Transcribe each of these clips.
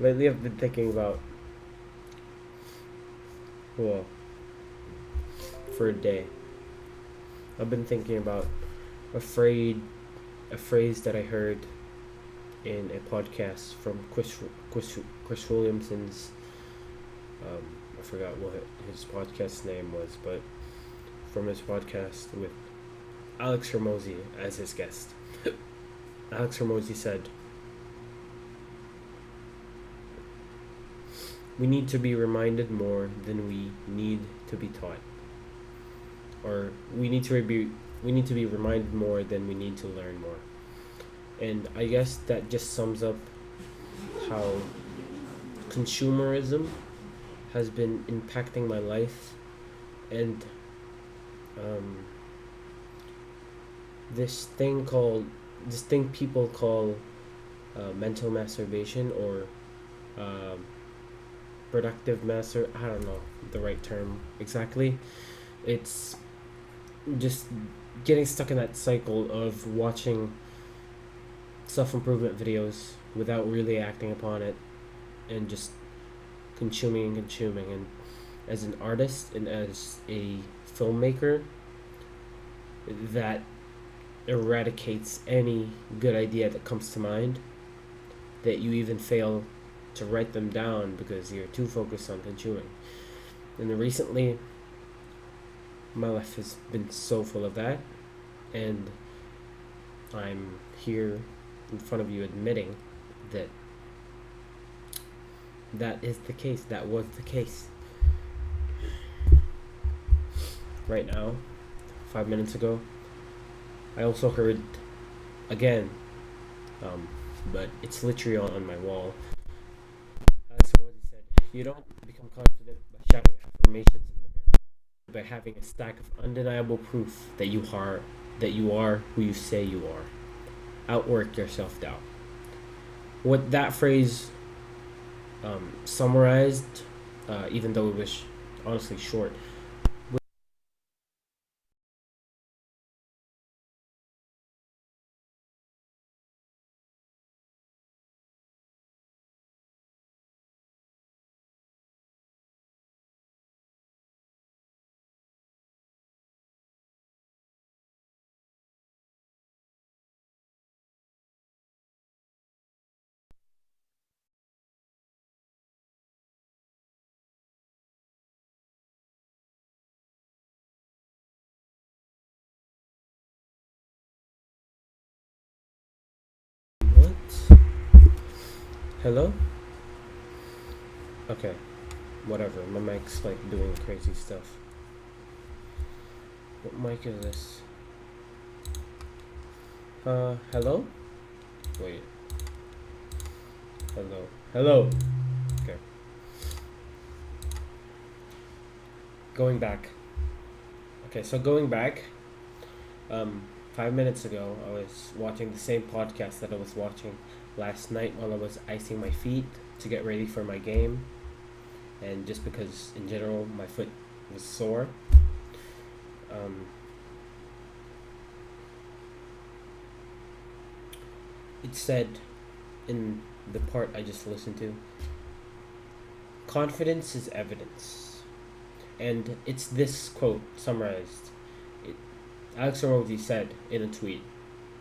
Lately, I've been thinking about, well, for a day, I've been thinking about afraid, a phrase that I heard in a podcast from Chris Williamson's. Um, I forgot what his podcast name was, but from his podcast with Alex Hermosi as his guest. Alex Hermosi said, "We need to be reminded more than we need to be taught, or we need to be reminded more than we need to learn more." And I guess that just sums up how consumerism has been impacting my life, and um, this thing called this thing people call mental masturbation or um productive master. I don't know the right term exactly. It's just getting stuck in that cycle of watching self improvement videos without really acting upon it, and just consuming and consuming. And as an artist and as a filmmaker, that eradicates any good idea that comes to mind, that you even fail to write them down because you're too focused on consuming. And recently, my life has been so full of that, and I'm here in front of you admitting that that is the case. That was the case. Right now, 5 minutes ago, I also heard again, um, but it's literally on my wall. As Rosie said, you don't become confident by shouting affirmations in the mirror, by having a stack of undeniable proof that you are who you say you are. Outwork your self doubt. What that phrase summarized, even though it was honestly short. What? Hello? Okay, whatever. My mic's like doing crazy stuff. What mic is this? Hello? Wait. Hello. Hello. Okay. Going back. Okay, so going back, 5 minutes ago, I was watching the same podcast that I was watching last night while I was icing my feet to get ready for my game, and just because in general my foot was sore. Um, it said in the part I just listened to, confidence is evidence. And it's this quote summarized. It, Alex Oroji said in a tweet,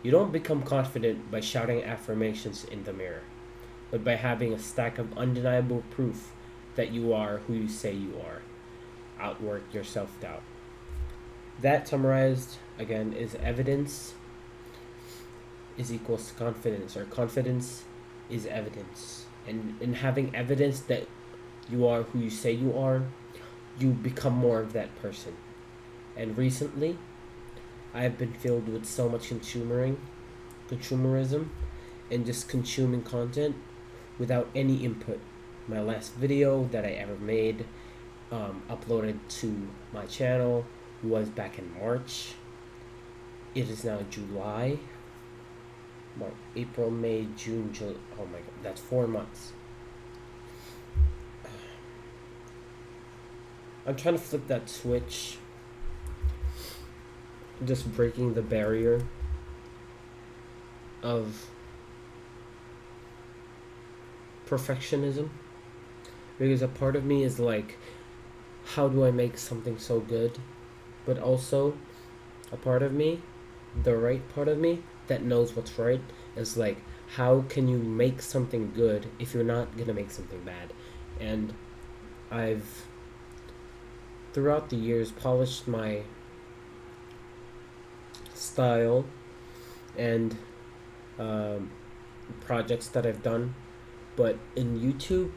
"You don't become confident by shouting affirmations in the mirror, but by having a stack of undeniable proof that you are who you say you are. Outwork your self doubt." That summarized again is evidence is equals to confidence, or confidence is evidence. And in having evidence that you are who you say you are, you become more of that person. And recently, I have been filled with so much consumerism, and just consuming content without any input. My last video that I ever made, uploaded to my channel, was back in March. It is now July. March, April, May, June, July. Oh my god, that's 4 months. I'm trying to flip that switch, just breaking the barrier of perfectionism, because a part of me is like, how do I make something so good? But also, a part of me, the right part of me that knows what's right, is like, how can you make something good if you're not gonna make something bad? And I've, throughout the years, polished my style and um, projects that I've done. But in YouTube,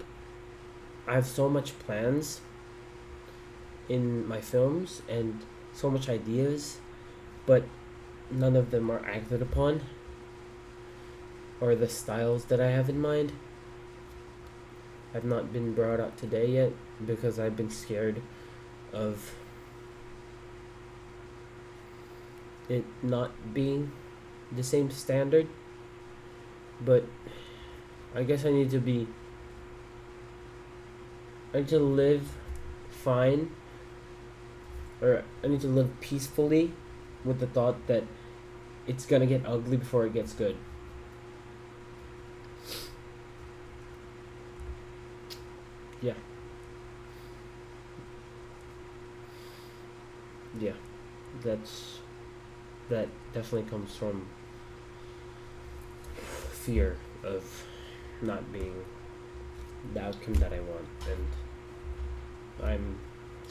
I have so much plans in my films and so much ideas, but none of them are acted upon, or the styles that I have in mind have not been brought out today yet, because I've been scared of it not being the same standard. But I guess I need to live fine, or I need to live peacefully with the thought that it's gonna get ugly before it gets good. Yeah. Yeah. That's that definitely comes from fear of not being the outcome that I want, and I'm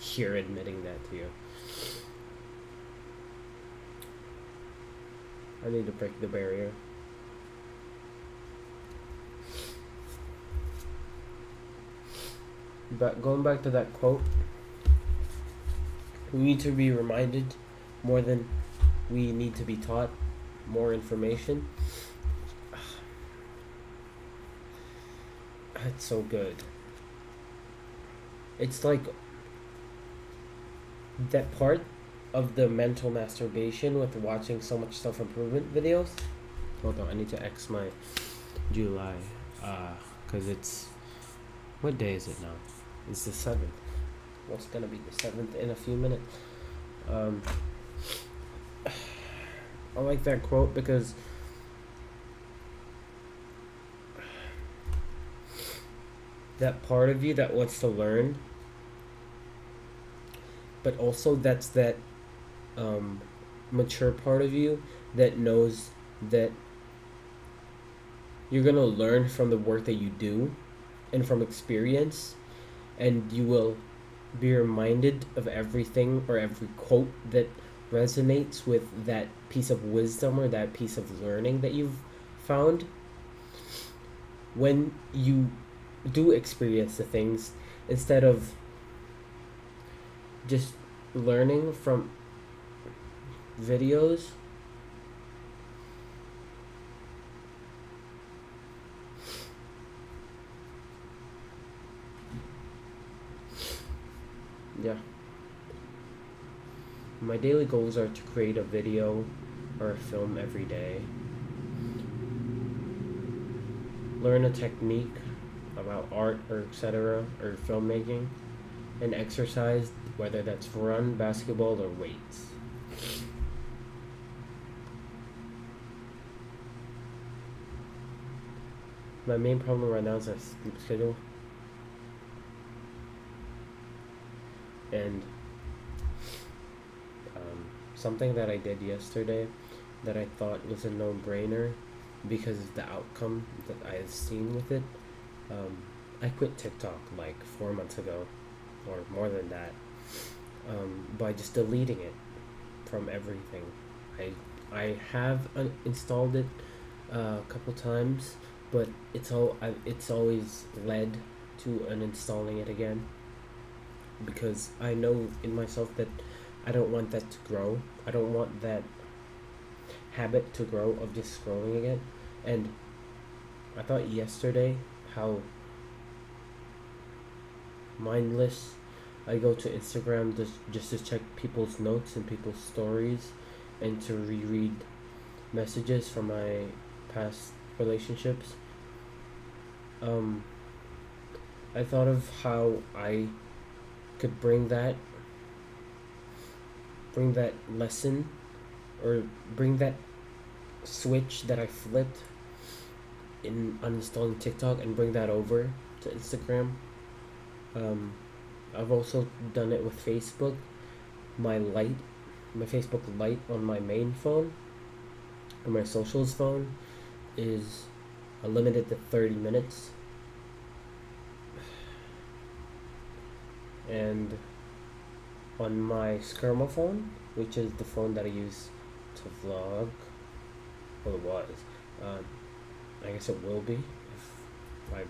here admitting that to you. I need to break the barrier. But going back to that quote, we need to be reminded more than we need to be taught more information. It's so good. It's like that part of the mental masturbation with watching so much self improvement videos. Hold on, I need to X my July, cause it's, what day is it now? It's the 7th. What's gonna be the 7th in a few minutes? Um, I like that quote because that part of you that wants to learn, but also that's that um, mature part of you that knows that you're gonna learn from the work that you do and from experience, and you will be reminded of everything or every quote that resonates with that piece of wisdom or that piece of learning that you've found when you do experience the things, instead of just learning from videos. Yeah. My daily goals are to create a video or a film every day, learn a technique about art or etc. or filmmaking, and exercise, whether that's run, basketball, or weights. My main problem right now is my sleep schedule, and something that I did yesterday that I thought was a no-brainer because of the outcome that I had seen with it. I quit TikTok like 4 months ago, or more than that, by just deleting it from everything. I have installed it a couple times, but it's always led to uninstalling it again, because I know in myself that I don't want that to grow. I don't want that habit to grow of just scrolling again. And I thought yesterday how mindless I go to Instagram just to check people's notes and people's stories, and to reread messages from my past relationships. Um, I thought of how I could bring that lesson, or bring that switch that I flipped in uninstalling TikTok and bring that over to Instagram. Um, I've also done it with Facebook. My light, my Facebook light on my main phone or my socials phone is limited to 30 minutes. And on my Skirma phone, which is the phone that I use to vlog, well, it was. Um, I guess it will be if I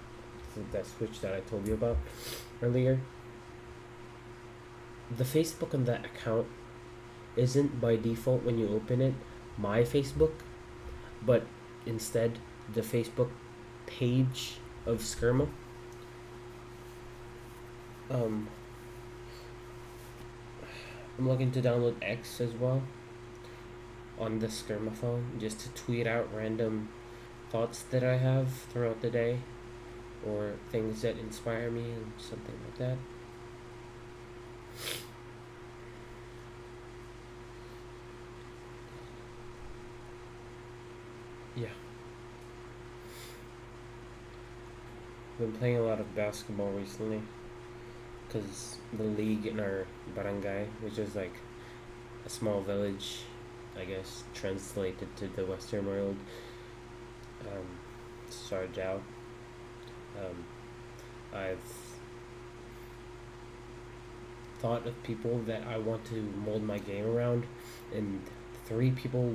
flip that switch that I told you about earlier. The Facebook on that account isn't by default when you open it my Facebook, but instead the Facebook page of Skirma. Um, I'm looking to download X as well on the Skirma phone just to tweet out random thoughts that I have throughout the day or things that inspire me and something like that. Yeah. Been playing a lot of basketball recently because the league in our barangay, which is like a small village, I guess, translated to the Western world, um, started out. Um, I've thought of people that I want to mold my game around, and three people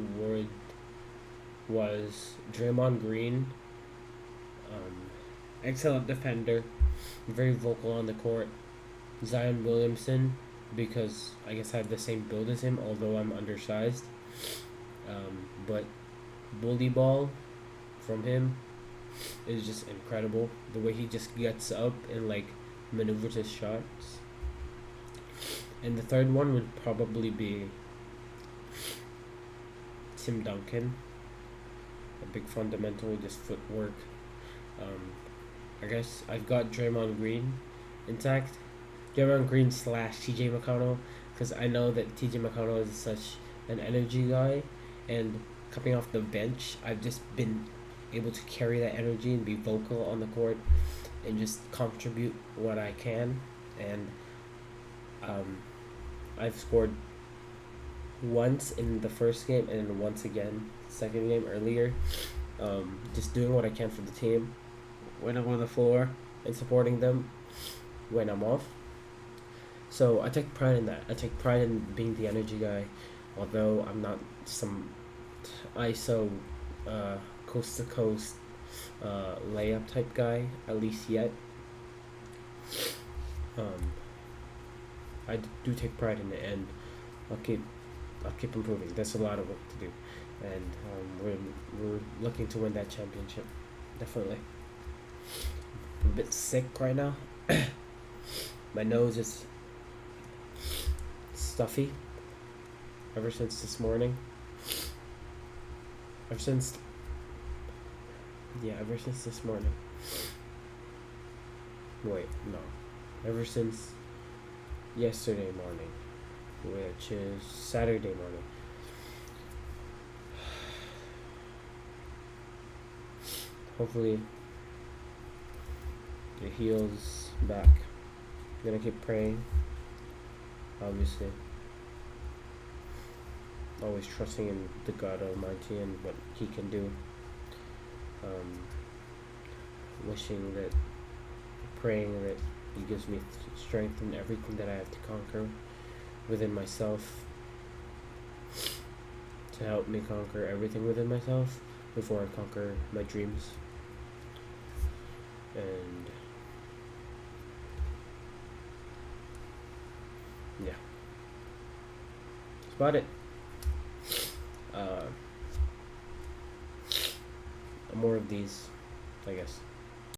was Draymond Green, excellent defender, very vocal on the court. Zion Williamson, because I guess I have the same build as him, although I'm undersized. But bully ball from him is just incredible. The way he just gets up and like maneuvers his shots. And the third one would probably be Tim Duncan. A big fundamental, just footwork. I guess I've got Draymond Green intact. Draymond Green slash TJ McConnell, because I know that TJ McConnell is such an energy guy, and coming off the bench, I've just been able to carry that energy and be vocal on the court and just contribute what I can. And I've scored once in the first game and then once again second game earlier. Just doing what I can for the team when I'm on the floor and supporting them when I'm off. So I take pride in that. I take pride in being the energy guy, although I'm not some ISO coast to coast layup type guy, at least yet. I do take pride in it, and I'll keep improving. There's a lot of work to do, and we're looking to win that championship, definitely. I'm a bit sick right now. My nose is stuffy ever since this morning. Ever since this morning. Wait, no. Ever since yesterday morning, which is Saturday morning. Hopefully it heals back. I'm gonna keep praying, obviously. Always trusting in the God Almighty and what He can do. Wishing that, praying that He gives me strength in everything that I have to conquer within myself, to help me conquer everything within myself before I conquer my dreams. And yeah, that's about it. More of these, I guess.